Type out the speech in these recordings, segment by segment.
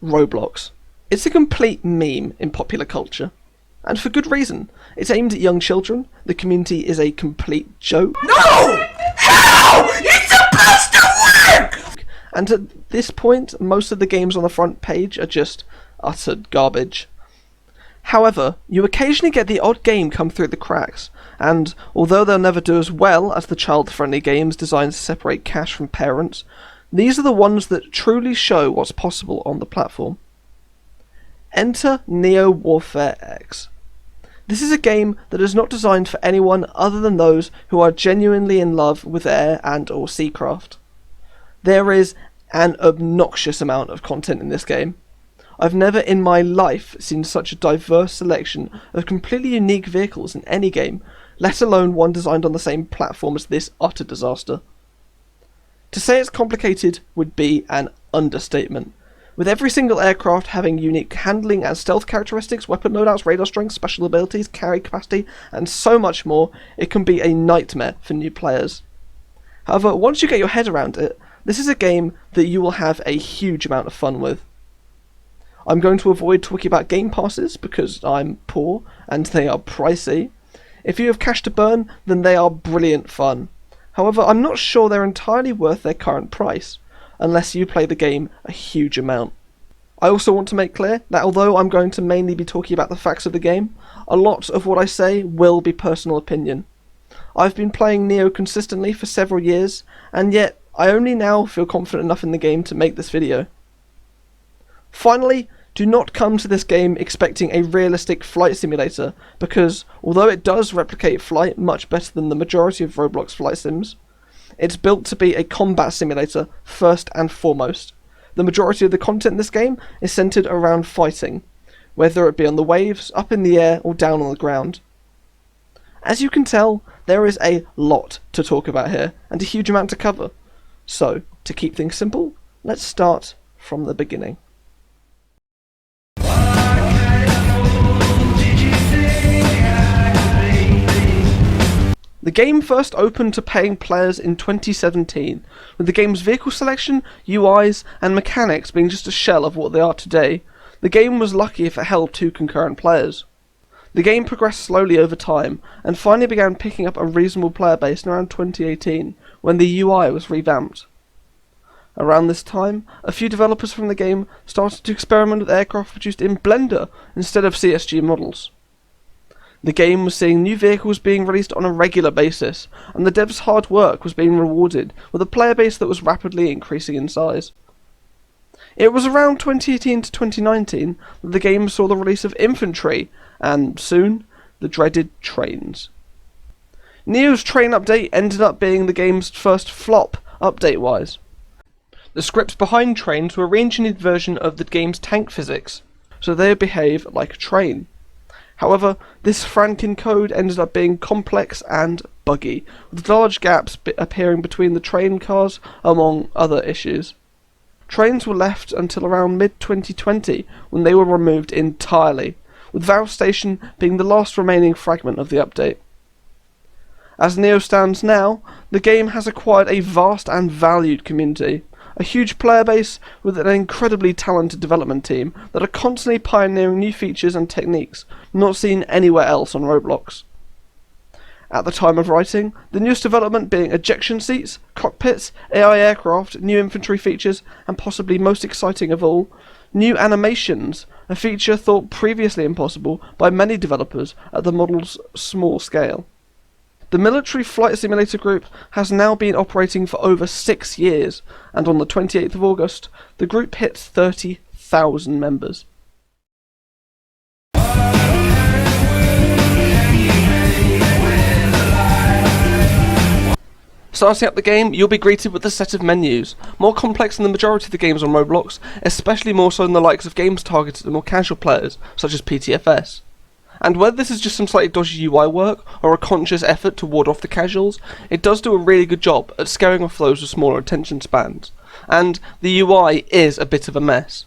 Roblox. It's a complete meme in popular culture. And for good reason. It's aimed at young children, the community is a complete joke. No! How? It's supposed to work! And at this point, most of the games on the front page are just utter garbage. However, you occasionally get the odd game come through the cracks, and although they'll never do as well as the child-friendly games designed to separate cash from parents, these are the ones that truly show what's possible on the platform. Enter Neo Warfare X. This is a game that is not designed for anyone other than those who are genuinely in love with air and or seacraft. There is an obnoxious amount of content in this game. I've never in my life seen such a diverse selection of completely unique vehicles in any game, let alone one designed on the same platform as this utter disaster. To say it's complicated would be an understatement. With every single aircraft having unique handling and stealth characteristics, weapon loadouts, radar strength, special abilities, carry capacity, and so much more, it can be a nightmare for new players. However, once you get your head around it, this is a game that you will have a huge amount of fun with. I'm going to avoid talking about game passes because I'm poor and they are pricey. If you have cash to burn, then they are brilliant fun. However, I'm not sure they're entirely worth their current price, unless you play the game a huge amount. I also want to make clear that although I'm going to mainly be talking about the facts of the game, a lot of what I say will be personal opinion. I've been playing Neo consistently for several years, and yet I only now feel confident enough in the game to make this video. Finally, do not come to this game expecting a realistic flight simulator, because although it does replicate flight much better than the majority of Roblox flight sims, it's built to be a combat simulator first and foremost. The majority of the content in this game is centered around fighting, whether it be on the waves, up in the air, or down on the ground. As you can tell, there is a lot to talk about here, and a huge amount to cover. So, to keep things simple, let's start from the beginning. The game first opened to paying players in 2017, with the game's vehicle selection, UIs, and mechanics being just a shell of what they are today. The game was lucky if it held 2 concurrent players. The game progressed slowly over time, and finally began picking up a reasonable player base in around 2018, when the UI was revamped. Around this time, a few developers from the game started to experiment with aircraft produced in Blender instead of CSG models. The game was seeing new vehicles being released on a regular basis, and the devs' hard work was being rewarded with a player base that was rapidly increasing in size. It was around 2018 to 2019 that the game saw the release of Infantry, and soon, the dreaded Trains. Neo's Train update ended up being the game's first flop, update-wise. The scripts behind Trains were a re-engineered version of the game's tank physics, so they would behave like a train. However, this Franken code ended up being complex and buggy, with large gaps appearing between the train cars, among other issues. Trains were left until around mid-2020, when they were removed entirely, with Valve Station being the last remaining fragment of the update. As Neo stands now, the game has acquired a vast and valued community, a huge player base with an incredibly talented development team that are constantly pioneering new features and techniques not seen anywhere else on Roblox. At the time of writing, the newest development being ejection seats, cockpits, AI aircraft, new infantry features, and possibly most exciting of all, new animations, a feature thought previously impossible by many developers at the model's small scale. The Military Flight Simulator Group has now been operating for over 6 years, and on the 28th of August, the group hit 30,000 members. Starting up the game, you'll be greeted with a set of menus, more complex than the majority of the games on Roblox, especially more so than the likes of games targeted at more casual players, such as PTFS. And whether this is just some slightly dodgy UI work, or a conscious effort to ward off the casuals, it does do a really good job at scaring off those with smaller attention spans. And the UI is a bit of a mess.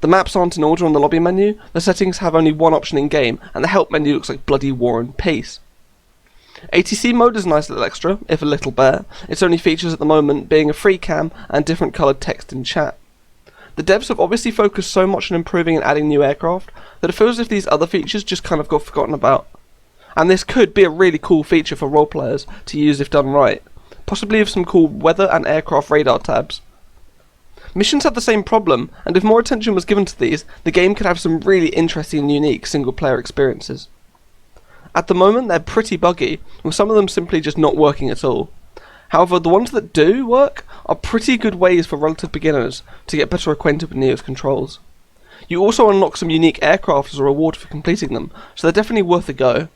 The maps aren't in order on the lobby menu, the settings have only one option in game, and the help menu looks like bloody War and Peace. ATC mode is a nice little extra, if a little bare, its only features at the moment being a free cam and different coloured text in chat. The devs have obviously focused so much on improving and adding new aircraft that it feels as if these other features just kind of got forgotten about. And this could be a really cool feature for role players to use if done right, possibly with some cool weather and aircraft radar tabs. Missions have the same problem, and if more attention was given to these, the game could have some really interesting and unique single player experiences. At the moment they're pretty buggy, with some of them simply just not working at all. However, the ones that do work are pretty good ways for relative beginners to get better acquainted with Neo's controls. You also unlock some unique aircraft as a reward for completing them, so they're definitely worth a go.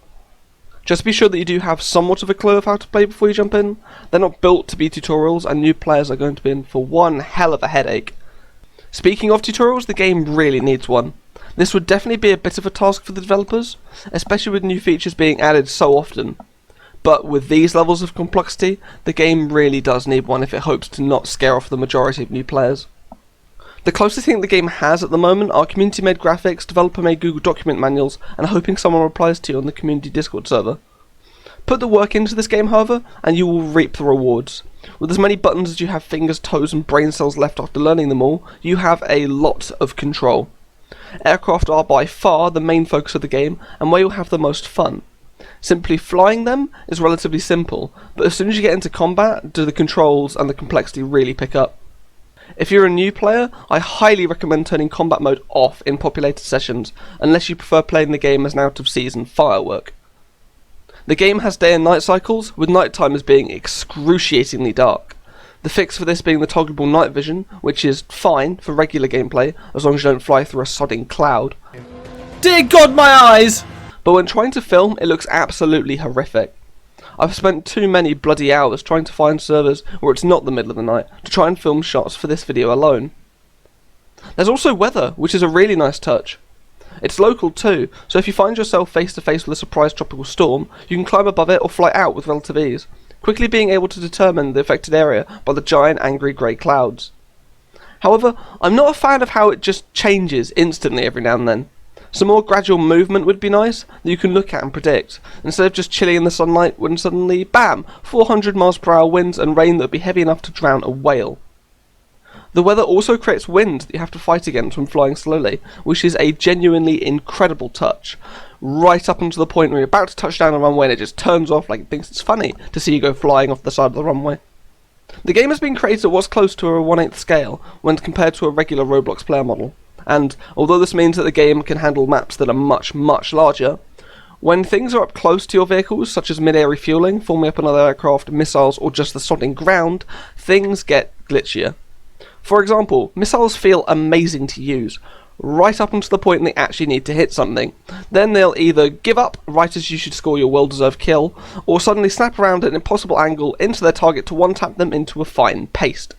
Just be sure that you do have somewhat of a clue of how to play before you jump in. They're not built to be tutorials, and new players are going to be in for one hell of a headache. Speaking of tutorials, the game really needs one. This would definitely be a bit of a task for the developers, especially with new features being added so often. But with these levels of complexity, the game really does need one if it hopes to not scare off the majority of new players. The closest thing the game has at the moment are community-made graphics, developer-made Google document manuals, and hoping someone replies to you on the community Discord server. Put the work into this game, however, and you will reap the rewards. With as many buttons as you have fingers, toes, and brain cells left after learning them all, you have a lot of control. Aircraft are by far the main focus of the game, and where you'll have the most fun. Simply flying them is relatively simple, but as soon as you get into combat, do the controls and the complexity really pick up. If you're a new player, I highly recommend turning combat mode off in populated sessions, unless you prefer playing the game as an out-of-season firework. The game has day and night cycles, with nighttime as being excruciatingly dark. The fix for this being the toggleable night vision, which is fine for regular gameplay, as long as you don't fly through a sodding cloud. Dear God, my eyes! But when trying to film, it looks absolutely horrific. I've spent too many bloody hours trying to find servers where it's not the middle of the night to try and film shots for this video alone. There's also weather, which is a really nice touch. It's local too, so if you find yourself face to face with a surprise tropical storm, you can climb above it or fly out with relative ease, quickly being able to determine the affected area by the giant angry grey clouds. However, I'm not a fan of how it just changes instantly every now and then. Some more gradual movement would be nice, that you can look at and predict, instead of just chilling in the sunlight when suddenly, bam, 400 miles per hour winds and rain that would be heavy enough to drown a whale. The weather also creates wind that you have to fight against when flying slowly, which is a genuinely incredible touch, right up until the point where you're about to touch down a runway and it just turns off like it thinks it's funny to see you go flying off the side of the runway. The game has been created at what's close to a 1/8 scale when compared to a regular Roblox player model. And although this means that the game can handle maps that are much, much larger, when things are up close to your vehicles, such as mid-air refueling, forming up another aircraft, missiles, or just the sodding ground, things get glitchier. For example, missiles feel amazing to use, right up until the point they actually need to hit something. Then they'll either give up right as you should score your well-deserved kill, or suddenly snap around at an impossible angle into their target to one-tap them into a fine paste.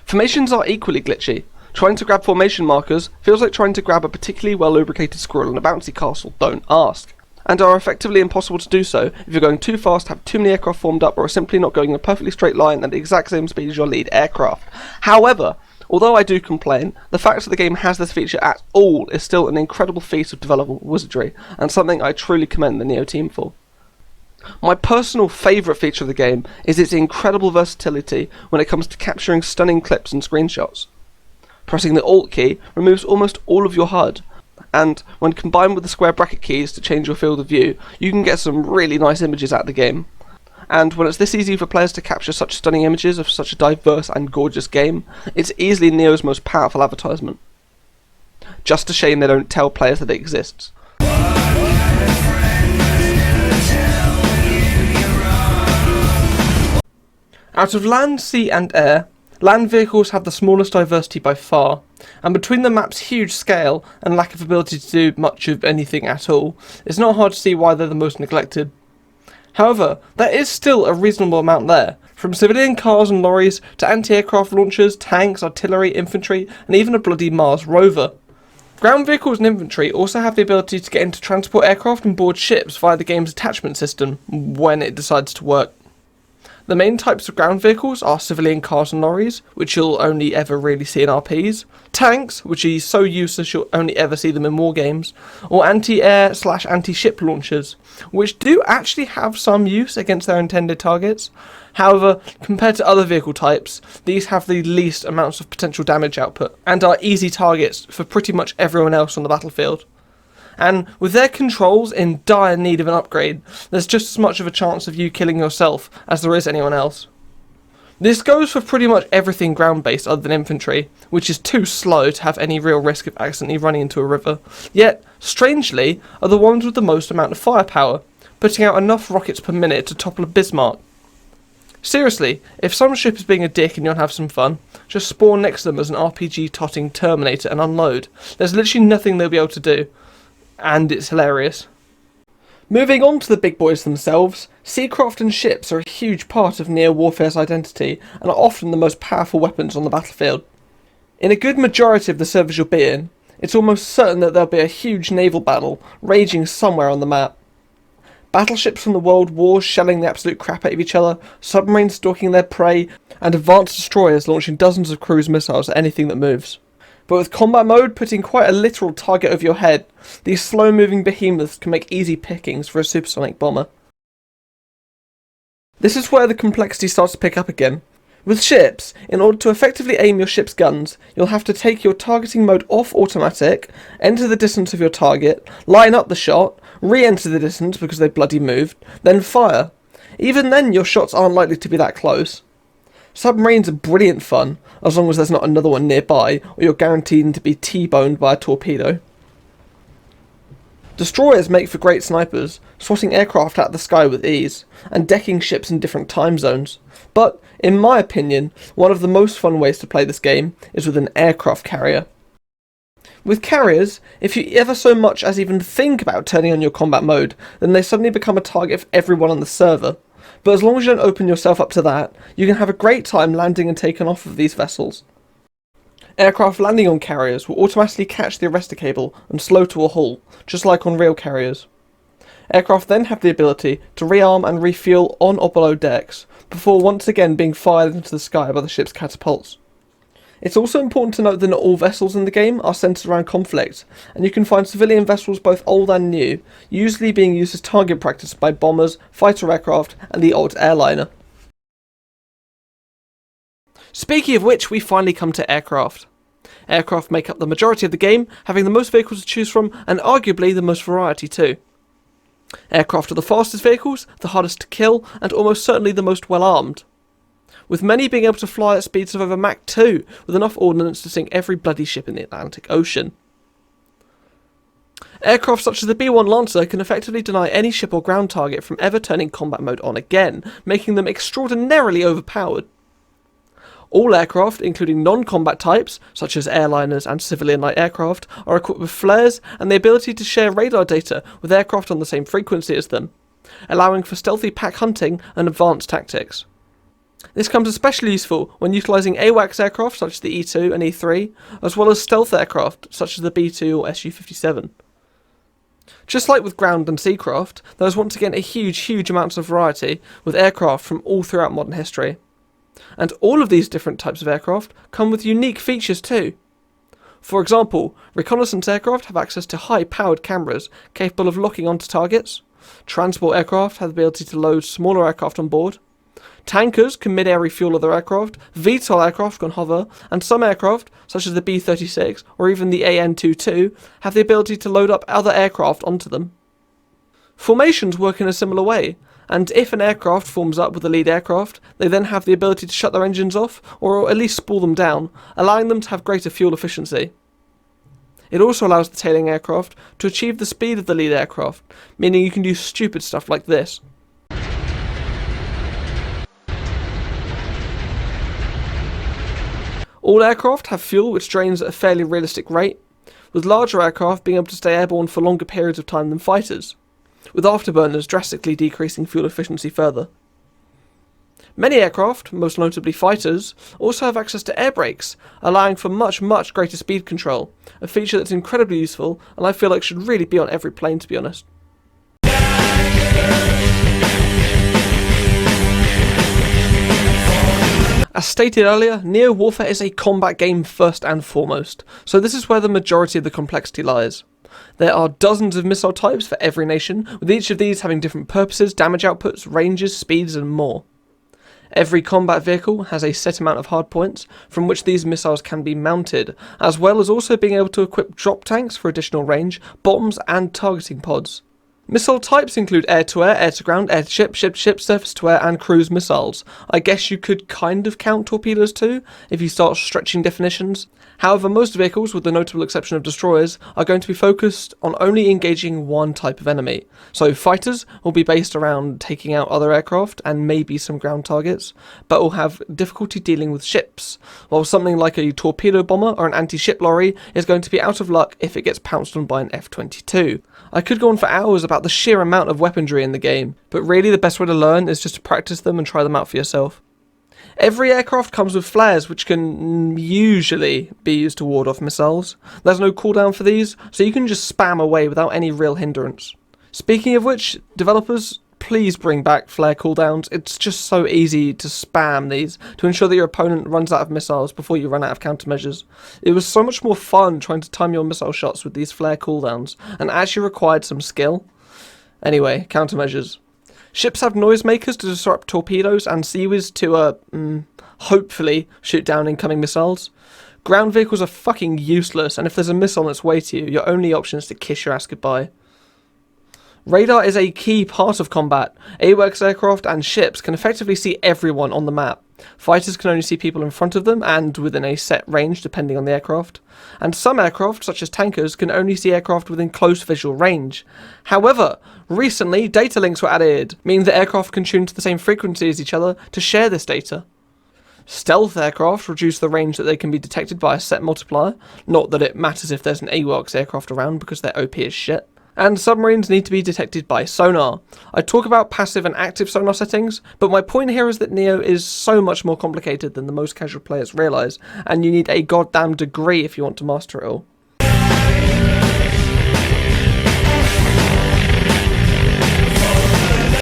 Formations are equally glitchy. Trying to grab formation markers feels like trying to grab a particularly well-lubricated squirrel in a bouncy castle, don't ask, and are effectively impossible to do so if you're going too fast, have too many aircraft formed up, or are simply not going in a perfectly straight line at the exact same speed as your lead aircraft. However, although I do complain, the fact that the game has this feature at all is still an incredible feat of developable wizardry, and something I truly commend the Neo team for. My personal favourite feature of the game is its incredible versatility when it comes to capturing stunning clips and screenshots. Pressing the Alt key removes almost all of your HUD, and when combined with the square bracket keys to change your field of view, you can get some really nice images out of the game. And when it's this easy for players to capture such stunning images of such a diverse and gorgeous game, it's easily Neo's most powerful advertisement. Just a shame they don't tell players that it exists. Out of land, sea and air, land vehicles have the smallest diversity by far, and between the map's huge scale and lack of ability to do much of anything at all, it's not hard to see why they're the most neglected. However, there is still a reasonable amount there, from civilian cars and lorries to anti-aircraft launchers, tanks, artillery, infantry, and even a bloody Mars rover. Ground vehicles and infantry also have the ability to get into transport aircraft and board ships via the game's attachment system, when it decides to work. The main types of ground vehicles are civilian cars and lorries, which you'll only ever really see in RPs, tanks, which are so useless you'll only ever see them in war games, or anti-air/anti-ship launchers, which do actually have some use against their intended targets. However, compared to other vehicle types, these have the least amounts of potential damage output, and are easy targets for pretty much everyone else on the battlefield. And with their controls in dire need of an upgrade, there's just as much of a chance of you killing yourself as there is anyone else. This goes for pretty much everything ground-based other than infantry, which is too slow to have any real risk of accidentally running into a river, yet, strangely, are the ones with the most amount of firepower, putting out enough rockets per minute to topple a Bismarck. Seriously, if some ship is being a dick and you want to have some fun, just spawn next to them as an RPG-totting Terminator and unload. There's literally nothing they'll be able to do. And it's hilarious. Moving on to the big boys themselves, seacraft and ships are a huge part of neo-warfare's identity and are often the most powerful weapons on the battlefield. In a good majority of the servers you'll be in, it's almost certain that there'll be a huge naval battle raging somewhere on the map. Battleships from the world wars shelling the absolute crap out of each other, submarines stalking their prey, and advanced destroyers launching dozens of cruise missiles at anything that moves. But with combat mode putting quite a literal target over your head, these slow-moving behemoths can make easy pickings for a supersonic bomber. This is where the complexity starts to pick up again. With ships, in order to effectively aim your ship's guns, you'll have to take your targeting mode off automatic, enter the distance of your target, line up the shot, re-enter the distance because they bloody moved, then fire. Even then your shots aren't likely to be that close. Submarines are brilliant fun, as long as there's not another one nearby, or you're guaranteed to be T-boned by a torpedo. Destroyers make for great snipers, swatting aircraft out of the sky with ease, and decking ships in different time zones. But, in my opinion, one of the most fun ways to play this game is with an aircraft carrier. With carriers, if you ever so much as even think about turning on your combat mode, then they suddenly become a target for everyone on the server. But as long as you don't open yourself up to that, you can have a great time landing and taking off of these vessels. Aircraft landing on carriers will automatically catch the arrestor cable and slow to a halt, just like on real carriers. Aircraft then have the ability to rearm and refuel on or below decks, before once again being fired into the sky by the ship's catapults. It's also important to note that not all vessels in the game are centred around conflict, and you can find civilian vessels both old and new, usually being used as target practice by bombers, fighter aircraft, and the odd airliner. Speaking of which, we finally come to aircraft. Aircraft make up the majority of the game, having the most vehicles to choose from, and arguably the most variety too. Aircraft are the fastest vehicles, the hardest to kill, and almost certainly the most well armed, with many being able to fly at speeds of over Mach 2, with enough ordnance to sink every bloody ship in the Atlantic Ocean. Aircraft such as the B-1 Lancer can effectively deny any ship or ground target from ever turning combat mode on again, making them extraordinarily overpowered. All aircraft, including non-combat types, such as airliners and civilian light aircraft, are equipped with flares and the ability to share radar data with aircraft on the same frequency as them, allowing for stealthy pack hunting and advanced tactics. This comes especially useful when utilising AWACS aircraft such as the E2 and E3, as well as stealth aircraft such as the B2 or Su-57. Just like with ground and seacraft, there is once again a huge amounts of variety with aircraft from all throughout modern history. And all of these different types of aircraft come with unique features too. For example, reconnaissance aircraft have access to high-powered cameras capable of locking onto targets. Transport aircraft have the ability to load smaller aircraft on board. Tankers can mid-air refuel other aircraft, VTOL aircraft can hover, and some aircraft, such as the B-36 or even the AN-22, have the ability to load up other aircraft onto them. Formations work in a similar way, and if an aircraft forms up with the lead aircraft, they then have the ability to shut their engines off, or at least spool them down, allowing them to have greater fuel efficiency. It also allows the tailing aircraft to achieve the speed of the lead aircraft, meaning you can do stupid stuff like this. All aircraft have fuel which drains at a fairly realistic rate, with larger aircraft being able to stay airborne for longer periods of time than fighters, with afterburners drastically decreasing fuel efficiency further. Many aircraft, most notably fighters, also have access to air brakes, allowing for much greater speed control, a feature that's incredibly useful and I feel like should really be on every plane, to be honest. As stated earlier, Neo Warfare is a combat game first and foremost, so this is where the majority of the complexity lies. There are dozens of missile types for every nation, with each of these having different purposes, damage outputs, ranges, speeds and more. Every combat vehicle has a set amount of hardpoints from which these missiles can be mounted, as well as also being able to equip drop tanks for additional range, bombs and targeting pods. Missile types include air-to-air, air-to-ground, air-to-ship, ship-to-ship, surface-to-air and cruise missiles. I guess you could kind of count torpedoes too, if you start stretching definitions. However, most vehicles, with the notable exception of destroyers, are going to be focused on only engaging one type of enemy. So fighters will be based around taking out other aircraft and maybe some ground targets, but will have difficulty dealing with ships, while something like a torpedo bomber or an anti-ship lorry is going to be out of luck if it gets pounced on by an F-22. I could go on for hours about the sheer amount of weaponry in the game, but really the best way to learn is just to practice them and try them out for yourself. Every aircraft comes with flares, which can usually be used to ward off missiles. There's no cooldown for these, so you can just spam away without any real hindrance. Speaking of which, developers, please bring back flare cooldowns. It's just so easy to spam these to ensure that your opponent runs out of missiles before you run out of countermeasures. It was so much more fun trying to time your missile shots with these flare cooldowns, and actually required some skill. Anyway, countermeasures. Ships have noisemakers to disrupt torpedoes and seaweeds to, hopefully shoot down incoming missiles. Ground vehicles are fucking useless, and if there's a missile on its way to you, your only option is to kiss your ass goodbye. Radar is a key part of combat. AWACS aircraft and ships can effectively see everyone on the map. Fighters can only see people in front of them and within a set range depending on the aircraft. And some aircraft, such as tankers, can only see aircraft within close visual range. However, recently data links were added, meaning that aircraft can tune to the same frequency as each other to share this data. Stealth aircraft reduce the range that they can be detected by a set multiplier, not that it matters if there's an AWACS aircraft around because they're OP as shit. And submarines need to be detected by sonar. I talk about passive and active sonar settings, but my point here is that Neo is so much more complicated than the most casual players realise, and you need a goddamn degree if you want to master it all.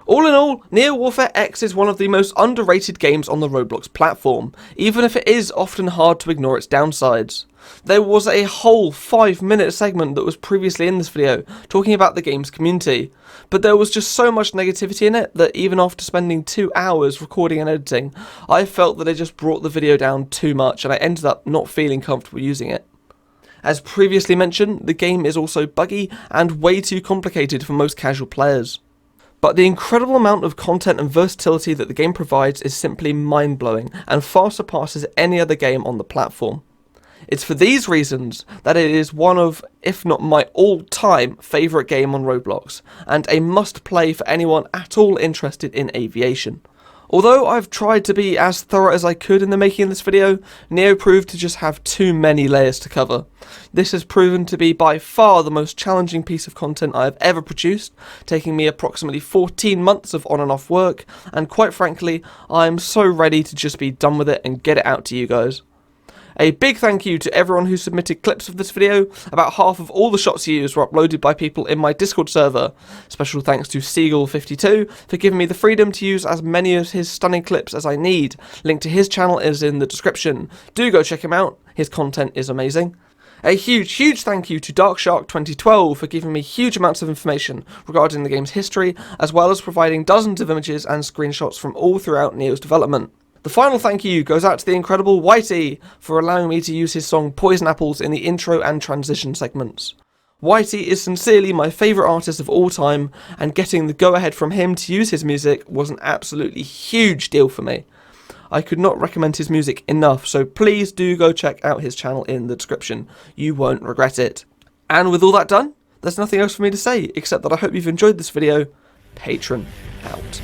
All in all, Neo Warfare X is one of the most underrated games on the Roblox platform, even if it is often hard to ignore its downsides. There was a whole 5-minute segment that was previously in this video talking about the game's community, but there was just so much negativity in it that even after spending 2 hours recording and editing, I felt that it just brought the video down too much and I ended up not feeling comfortable using it. As previously mentioned, the game is also buggy and way too complicated for most casual players. But the incredible amount of content and versatility that the game provides is simply mind-blowing and far surpasses any other game on the platform. It's for these reasons that it is one of, if not my all-time favourite game on Roblox, and a must-play for anyone at all interested in aviation. Although I've tried to be as thorough as I could in the making of this video, Neo proved to just have too many layers to cover. This has proven to be by far the most challenging piece of content I have ever produced, taking me approximately 14 months of on and off work, and quite frankly, I am so ready to just be done with it and get it out to you guys. A big thank you to everyone who submitted clips of this video. About half of all the shots used were uploaded by people in my Discord server. Special thanks to Seagull52 for giving me the freedom to use as many of his stunning clips as I need. Link to his channel is in the description. Do go check him out, his content is amazing. A huge thank you to Darkshark2012 for giving me huge amounts of information regarding the game's history, as well as providing dozens of images and screenshots from all throughout Neo's development. The final thank you goes out to the incredible Whitey for allowing me to use his song Poison Apples in the intro and transition segments. Whitey is sincerely my favourite artist of all time, and getting the go-ahead from him to use his music was an absolutely huge deal for me. I could not recommend his music enough, so please do go check out his channel in the description. You won't regret it. And with all that done, there's nothing else for me to say, except that I hope you've enjoyed this video. Patron out.